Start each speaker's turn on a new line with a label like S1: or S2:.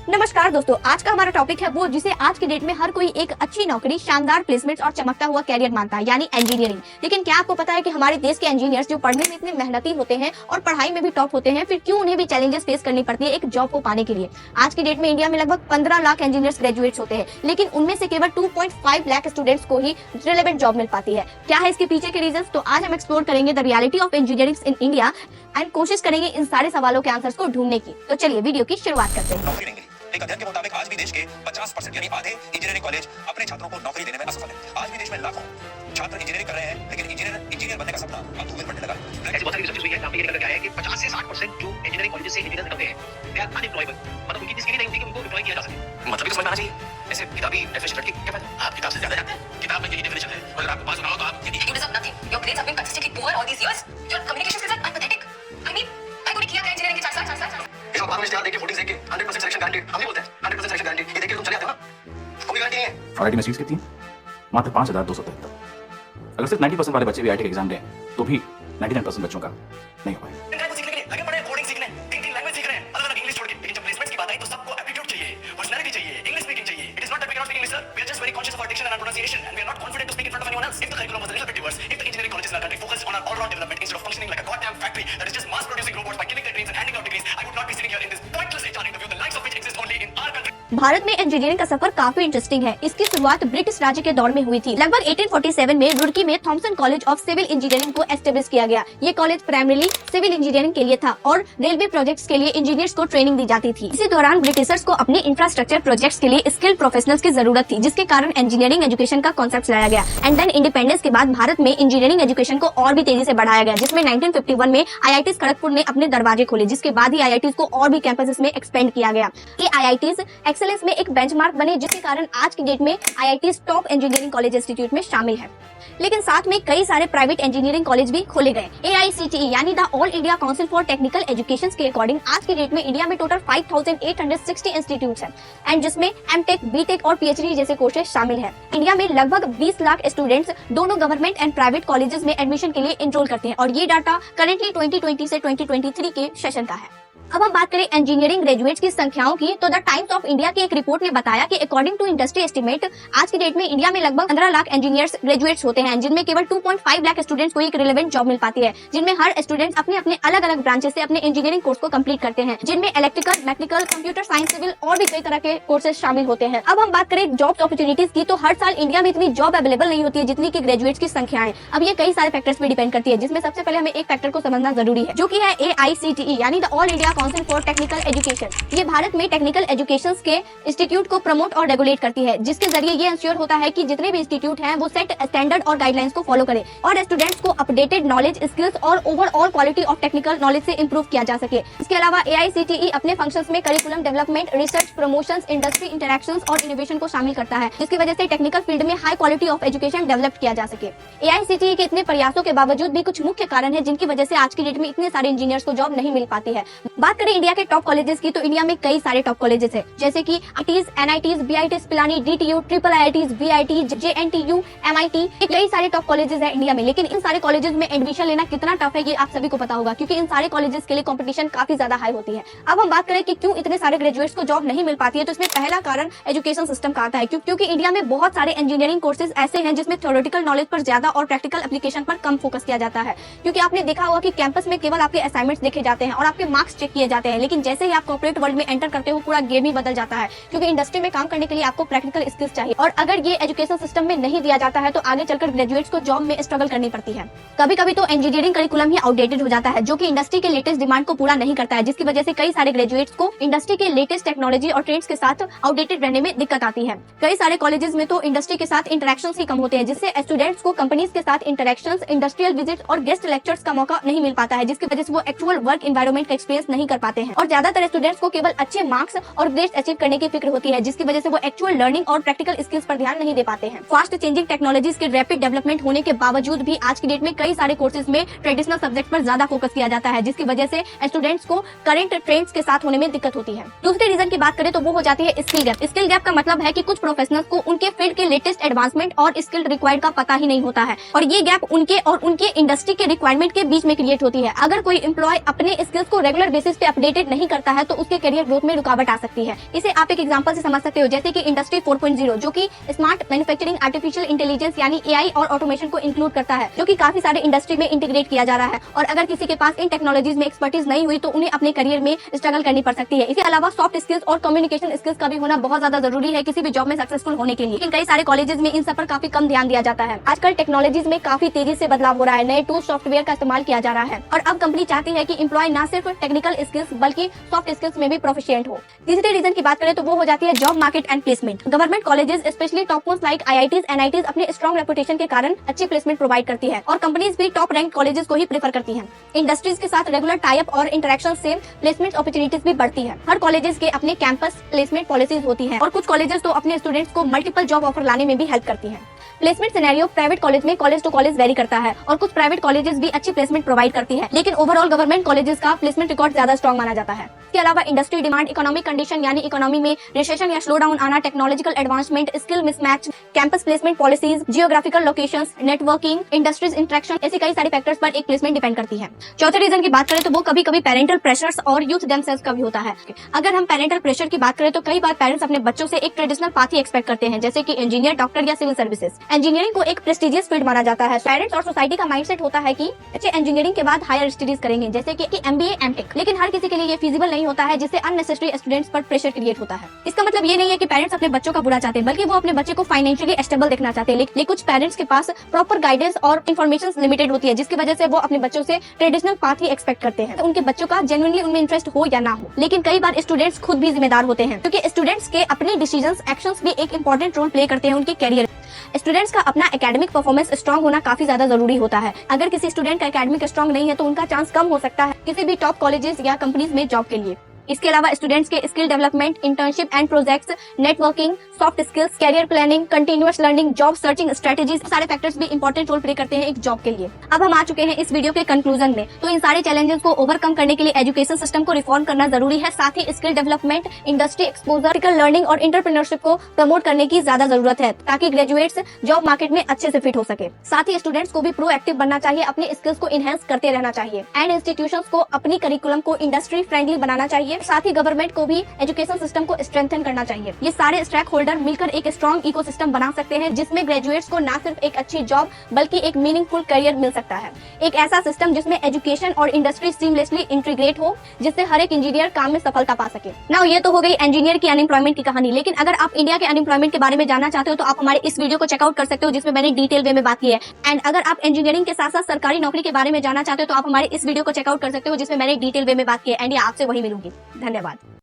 S1: नमस्कार दोस्तों, आज का हमारा टॉपिक है वो जिसे आज के डेट में हर कोई एक अच्छी नौकरी, शानदार प्लेसमेंट्स और चमकता हुआ कैरियर मानता है, यानी इंजीनियरिंग। लेकिन क्या आपको पता है कि हमारे देश के इंजीनियर्स जो पढ़ने में इतने मेहनती होते हैं और पढ़ाई में भी टॉप होते हैं, फिर क्यों उन्हें भी चैलेंजेस फेस करनी पड़ती है एक जॉब को पाने के लिए। आज की डेट में इंडिया में लगभग 15 लाख इंजीनियर्स ग्रेजुएट्स होते हैं, लेकिन उनमें से केवल 2.5 लाख स्टूडेंट्स को ही रिलेवेंट जॉब मिल पाती है। क्या है इसके पीछे के रीजन? तो आज हम एक्सप्लोर करेंगे the reality of engineering in India and कोशिश करेंगे इन सारे सवालों के आंसर्स को ढूंढने की। तो चलिए वीडियो की शुरुआत करते हैं।
S2: एक अध्ययन के मुताबिक आज भी देश के 50% यानी आधे इंजीनियरिंग कॉलेज अपने छात्रों को नौकरी देने में असफल है। आज भी देश में लाखों छात्र इंजीनियरिंग कर रहे हैं, लेकिन इंजीनियर बनने का सपना अब धूमिल पड़ने लगा है। ऐसी बहुत सारी रिसर्च हुई है जहां पे ये निकल के आया है कि 50 से 60% जो इंजीनियरिंग कॉलेज से इंजीनियर निकलते हैं दे आर अनएम्प्लॉयबल, मतलब उनकी स्किल नहीं होती कि उनको एम्प्लॉय किया जा सके। मतलब भी समझ में आना चाहिए। ऐसे किताबी डेफिनेशन रट के क्या फायदा? आप किताब से ज्यादा जानते हैं, किताब में यही डेफिनेशन है, और अगर आपको पास होना हो तो आप यही। You deserve nothing. Your grades have been consistently poor all these years. Your communication skills are pathetic. I mean, मैं कोई किया क्या इंजीनियरिंग के 4 साल इस बार में इश्तिहार देखिए, वोटिंग देख के 100% सिलेक्शन गारंटी। हम नहीं बोलते 100% सिलेक्शन गारंटी, ये देख के तुम चले आते हो ना, कोई गारंटी नहीं है।
S3: आईआईटी में सीट्स कितनी हैं? मात्र 5273। अगर सिर्फ 90% वाले बच्चे भी आईआईटी का एग्जाम दें तो भी 99% बच्चों का नहीं हो पाएगा।
S2: इंटरनेट को सीखने के लिए लगे पड़े हैं, कोडिंग सीखने, 3 लैंग्वेज सीख रहे हैं, अलग-अलग इंग्लिश छोड़ के। लेकिन जब प्लेसमेंट्स की बात आई तो सबको एप्टीट्यूड चाहिए, पर्सनालिटी चाहिए, इंग्लिश स्पीकिंग चाहिए। It is not that we can not speak English sir, we are just very conscious of our diction and our pronunciation and we are not confident to speak in front of anyone else. If the curriculum was a little bit diverse, if the engineering colleges in our country focused on our all round development instead of functioning like a goddamn factory that is just mass producing robots by killing their dreams and handing out degrees, I would not be sitting here in this pointless HR interview the likes of which exist only in our country.
S1: Bharat में engineering का सफर काफी interesting है। इसकी शुरुआत British राज्य के दौर में हुई थी। लगभग 1847 में रुड़की में Thomson College of Civil Engineering को एस्टेब्लिश किया गया। ये कॉलेज प्राइमरीली सिविल इंजीनियरिंग के लिए था और रेलवे प्रोजेक्ट्स के लिए इंजीनियर्स को ट्रेनिंग दी जाती थी। इसी दौरान ब्रिटिशर्स को अपने इंफ्रास्ट्रक्चर प्रोजेक्ट्स के लिए स्किल्ड प्रोफेशनल्स की जरूरत थी, जिसके कारण इंजीनियरिंग एजुकेशन का कॉन्सेप्ट लाया गया। एंड देन इंडिपेंडेंस के बाद भारत में इंजीनियरिंग एजुकेशन को और भी तेजी से बढ़ाया गया, जिसमें 1951 में आईआईटी खड़गपुर ने अपने दरवाजे खोले, जिसके बाद ही आईआईटी को और भी कैंपसेस में एक्सपेंड किया गया। ये आईआईटी एक्सेलेंस में एक बेंचमार्क बने, जिसके कारण आज की डेट में IIT top engineering college institute में शामिल है। लेकिन साथ में कई सारे प्राइवेट इंजीनियरिंग कॉलेज भी खोले गए। AICTE यानी the all India council for technical education के अकॉर्डिंग आज की डेट में इंडिया में टोटल 5860 इंस्टीट्यूट्स हैं, एंड जिसमें एमटेक, बीटेक और पीएचडी जैसे कोर्सेज शामिल हैं। इंडिया में लगभग 20 लाख स्टूडेंट्स दोनों गवर्नमेंट एंड प्राइवेट कॉलेजेस में एडमिशन के लिए एनरोल करते हैं, और ये डाटा करेंटली 2020 से 2023 के सेशन का है। अब हम बात करें इंजीनियरिंग ग्रेजुएट्स की संख्याओं की, तो द टाइम्स ऑफ इंडिया की एक रिपोर्ट ने बताया कि अकॉर्डिंग टू इंडस्ट्री एस्टीमेट आज की डेट में इंडिया में लगभग 15 लाख इंजीनियर्स ग्रेजुएट्स होते हैं, जिनमें केवल 2.5 लाख स्टूडेंट्स को एक रिलेवेंट जॉब मिल पाती है, जिनमें हर स्टूडेंट अपने अपने अलग अलग ब्रांचेस से अपने इंजीनियरिंग कोर्स को कंप्लीट करते हैं, जिनमें electrical, mechanical, computer science, civil और भी कई तरह के कोर्सेज शामिल होते हैं। अब हम बात करें जॉब अपॉर्चुनिटीज की, तो हर साल इंडिया में इतनी जॉब अवेलेबल नहीं होती है जितनी की ग्रेजुएट्स की संख्या है। अब ये कई सारे फैक्टर्स पे डिपेंड करती है, जिसमें सबसे पहले हमें एक फैक्टर को समझना जरूरी है, जो की है AICTE यानी the all India council for technical education. ये भारत में टेक्निकल एजुकेशन के इंस्टीट्यूट को प्रमोट और रेगुलेट करती है, जिसके जरिए ये इंश्योर होता है कि जितने भी इंस्टीट्यूट हैं वो सेट स्टैंडर्ड और गाइडलाइंस को फॉलो करें और स्टूडेंट्स को अपडेटेड नॉलेज, स्किल्स और overall quality of technical knowledge से इंप्रूव किया जा सके। इसके अलावा AICTE अपने फंक्शंस में curriculum development, research, promotions, industry interactions और इनोवेशन को शामिल करता है, जिसकी वजह से टेक्निकल फील्ड में high quality of education develop किया जा सके। AICTE के इतने प्रयासों के बावजूद भी कुछ मुख्य कारण है जिनकी वजह से आज की डेट में इतने सारे इंजीनियर्स को जॉब नहीं मिल पाती है। बात करें इंडिया के टॉप कॉलेजेस की, तो इंडिया में कई सारे टॉप कॉलेजेस हैं, जैसे कि IITs, NITs, BITs, Pilani, DTU, triple IITs, VIT, JNTU, MIT, कई सारे टॉप कॉलेजेस हैं इंडिया में। लेकिन इन सारे कॉलेजेस में एडमिशन लेना कितना टफ है ये आप सभी को पता होगा, क्योंकि इन सारे कॉलेजेस के लिए कंपटीशन काफी ज्यादा हाई होती है। अब हम बात करें कि क्यों इतने सारे ग्रेजुएट्स को जॉब नहीं मिल पाती है, तो इसमें पहला कारण एजुकेशन सिस्टम का आता है, क्योंकि इंडिया में बहुत सारे इंजीनियरिंग कोर्सेज ऐसे हैं जिसमें थ्योरेटिकल नॉलेज पर ज्यादा और प्रैक्टिकल एप्लीकेशन पर कम फोकस किया जाता है। क्योंकि आपने देखा होगा कि कैंपस में केवल आपके असाइनमेंट्स देखे जाते हैं और आपके मार्क्स चेक किए जाते हैं, लेकिन जैसे ही आप कॉर्पोरेट वर्ल्ड में एंटर करते हो पूरा गेम ही बदल जाता है, क्योंकि इंडस्ट्री में काम करने के लिए आपको प्रैक्टिकल स्किल्स चाहिए, और अगर ये एजुकेशन सिस्टम में नहीं दिया जाता है तो आगे चलकर ग्रेजुएट्स को जॉब में स्ट्रगल करनी पड़ती है। कभी कभी तो इंजीनियरिंग करिकुलम ही आउटडेटेड हो जाता है, जो कि इंडस्ट्री के लेटेस्ट डिमांड को पूरा नहीं करता है, जिसकी वजह से कई सारे ग्रेजुएट्स को इंडस्ट्री के लेटेस्ट टेक्नोलॉजी और ट्रेंड्स के साथ आउटडेटेड रहने में दिक्कत आती है। कई सारे कॉलेजेस में तो इंडस्ट्री के साथ इंटरेक्शंस ही कम होते हैं, जिससे स्टूडेंट्स को कंपनीज के साथ इंटरेक्शंस, इंडस्ट्रियल विजिट और गेस्ट लेक्चर्स का मौका नहीं मिल पाता है, जिसकी वजह से वो एक्चुअल वर्क एनवायरनमेंट का एक्सपीरियंस नहीं कर पाते हैं। और ज्यादातर स्टूडेंट्स को केवल अच्छे मार्क्स और ग्रेड्स अचीव करने की फिक्र होती है, जिसकी वजह से वो एक्चुअल लर्निंग और प्रैक्टिकल स्किल्स पर ध्यान नहीं दे पाते हैं। फास्ट चेंजिंग टेक्नोलॉजीज के रैपिड डेवलपमेंट होने के बावजूद भी आज की डेट में कई सारे कोर्सेज में ट्रेडिशनल सब्जेक्ट पर ज्यादा फोकस किया जाता है, जिसकी वजह से स्टूडेंट्स को करंट ट्रेंड्स के साथ होने में दिक्कत होती है। दूसरे रीजन की बात करें तो वो हो जाती है स्किल गैप। स्किल गैप का मतलब है कि कुछ प्रोफेशनल्स को उनके फील्ड के लेटेस्ट एडवांसमेंट और स्किल रिक्वायर्ड का पता ही नहीं होता है, और ये गैप उनके और उनके इंडस्ट्री के रिक्वायरमेंट के बीच में क्रिएट होती है। अगर कोई एम्प्लॉय अपने स्किल्स को रेगुलर बेसिस पे अपडेटेड नहीं करता है तो उसके करियर ग्रोथ में रुकावट आ सकती है। इसे आप एक एग्जांपल से समझ सकते हो, जैसे कि इंडस्ट्री 4.0 जो कि स्मार्ट मैन्युफैक्चरिंग, आर्टिफिशियल इंटेलिजेंस यानी एआई और ऑटोमेशन को इंक्लूड करता है, जो कि काफी सारे इंडस्ट्री में इंटीग्रेट किया जा रहा है। और अगर किसी के पास इन टेक्नोलॉजीज में एक्सपर्टीज नहीं हुई तो उन्हें अपने करियर में स्ट्रगल करनी पड़ सकती है। इसके अलावा सॉफ्ट स्किल्स और कम्युनिकेशन स्किल्स का भी होना बहुत ज्यादा जरूरी है किसी भी जॉब में सक्सेसफुल होने के लिए। लेकिन कई सारे कॉलेजेस में इन सब पर काफी कम ध्यान दिया जाता है। आजकल टेक्नोलॉजीज में काफी तेजी से बदलाव हो रहा है, नए टूल सॉफ्टवेयर का इस्तेमाल किया जा रहा है और अब कंपनी चाहती है कि एम्प्लॉय ना सिर्फ टेक्निकल स्किल्स बल्कि सॉफ्ट स्किल्स में भी प्रोफिशिएंट हो। तीसरे रीजन की बात करें तो वो हो जाती है job market and placement. Government colleges specially top most like IITs, NITs अपने स्ट्रॉन्ग रेपुटेशन के कारण अच्छी प्लेसमेंट प्रोवाइड करती है और कंपनीज भी टॉप रैंक कॉलेजेस को ही प्रेफर करती हैं। इंडस्ट्रीज के साथ रेगुलर टाई अप और इंटरेक्शन से प्लेसमेंट अपॉर्चुनिटीज भी बढ़ती है। हर कॉलेजेस के अपने कैंपस प्लेसमेंट पॉलिसीज होती है और कुछ कॉलेजेस तो अपने स्टूडेंट्स को मल्टीपल जॉब ऑफर लाने में भी हेल्प करती है। प्लेसमेंट सिनेरियो प्राइवेट कॉलेज में कॉलेज टू कॉलेज वेरी करता है और कुछ प्राइवेट कॉलेजेस भी अच्छी प्लेसमेंट प्रोवाइड करती है, लेकिन ओवरऑल गवर्नमेंट कॉलेजेस का प्लेसमेंट रिकॉर्ड ज्यादा स्ट्रॉन्ग माना जाता है। इसके अलावा इंडस्ट्री डिमांड, इकोनॉमिक कंडीशन यानी इकोनॉमी में रिसेशन या स्लो डाउन आना, technological advancement, skill mismatch, campus placement policies, geographical locations, networking, industries interaction, ऐसे कई सारे फैक्टर्स पर एक प्लेसमेंट डिपेंड करती है। चौथे रीजन की बात करें तो वो कभी कभी पेरेंटल प्रेशर्स और यूथ देमसेल्व्स का भी होता है। अगर हम पेरेंटल प्रेशर की बात करें तो कई बार पेरेंट्स अपने बच्चों से एक ट्रेडिशनल पाथ ही एक्सपेक्ट करते हैं, जैसे कि इंजीनियर, डॉक्टर या सिविल सर्विसेज। इंजीनियरिंग को एक प्रेस्टिजियस फील्ड माना जाता है। पेरेंट्स और सोसाइटी का माइंडसेट होता है कि बच्चे इंजीनियरिंग के बाद हायर स्टडीज करेंगे, जैसे कि एमबीए, एमटेक, लेकिन हर किसी के लिए ये फिजिबल नहीं होता है, जिससे अननेसेसरी स्टूडेंट्स पर प्रेशर क्रिएट होता है। इसका मतलब ये नहीं है कि पेरेंट्स अपने बच्चों का बुरा चाहते हैं, बल्कि वो अपने बच्चे को फाइनेंशियली स्टेबल देखना चाहते हैं। लेकिन कुछ पेरेंट्स के पास प्रॉपर गाइडेंस और इन्फॉर्मेशन लिमिटेड होती है, जिसकी वजह से वो अपने बच्चों से ट्रेडिशनल पाथ ही एक्सपेक्ट करते हैं, उनके बच्चों का जेन्युइनली उनमें इंटरेस्ट हो या ना हो। लेकिन कई बार स्टूडेंट्स खुद भी जिम्मेदार होते हैं, क्योंकि स्टूडेंट्स के अपने डिसीजंस, एक्शंस भी एक इंपॉर्टेंट रोल प्ले करते हैं उनके कैरियर। स्टूडेंट्स का अपना एकेडमिक परफॉर्मेंस स्ट्रांग होना काफी ज्यादा जरूरी होता है। अगर किसी स्टूडेंट का एकेडमिक स्ट्रांग नहीं है तो उनका चांस कम हो सकता है किसी भी टॉप कॉलेजेस या कंपनीज में जॉब के लिए। इसके अलावा स्टूडेंट्स के skill development, internship and projects, networking, soft skills, career planning, continuous learning, job searching strategies, सारे फैक्टर्स भी इंपॉर्टेंट रोल प्ले करते हैं एक जॉब के लिए। अब हम आ चुके हैं इस वीडियो के कंक्लूजन में। तो इन सारे चैलेंजेस को ओवरकम करने के लिए एजुकेशन सिस्टम को रिफॉर्म करना जरूरी है, साथ ही skill development, industry exposure, learning और एंटरप्रेन्योरशिप को प्रमोट करने की ज्यादा जरूरत है, ताकि ग्रेजुएट्स जॉब मार्केट में अच्छे से फिट हो सके। साथ ही स्टूडेंट्स को भी प्रोएक्टिव बनना चाहिए, अपने स्किल्स को इनहेंस करते रहना चाहिए एंड इंस्टीट्यूशंस को अपनी करिकुलम को इंडस्ट्री फ्रेंडली बनाना चाहिए। साथ ही गवर्नमेंट को भी एजुकेशन सिस्टम को स्ट्रेंथन करना चाहिए। ये सारे स्टेक होल्डर मिलकर एक स्ट्रॉन्ग इकोसिस्टम बना सकते हैं, जिसमें ग्रेजुएट्स को न सिर्फ एक अच्छी जॉब बल्कि एक मीनिंगफुल करियर मिल सकता है। एक ऐसा सिस्टम जिसमें एजुकेशन और इंडस्ट्री सीमलेसली इंटीग्रेट हो, जिससे हर एक इंजीनियर काम में सफलता पा सके। नाउ ये तो हो गई इंजीनियर की अनएम्प्लॉयमेंट की कहानी, लेकिन अगर आप इंडिया के अनएम्प्लॉयमेंट के बारे में जानना चाहते हो तो आप हमारे इस वीडियो को चेकआउट कर सकते हो, जिसमें मैंने डिटेल वे में बात की है। एंड अगर आप इंजीनियरिंग के साथ साथ सरकारी नौकरी के बारे में जानना चाहते हो तो आप हमारे इस वीडियो को चेकआउट कर सकते हो, जिसमें मैंने डिटेल वे में बात की है। एंड आपसे वही मिलूंगी। धन्यवाद।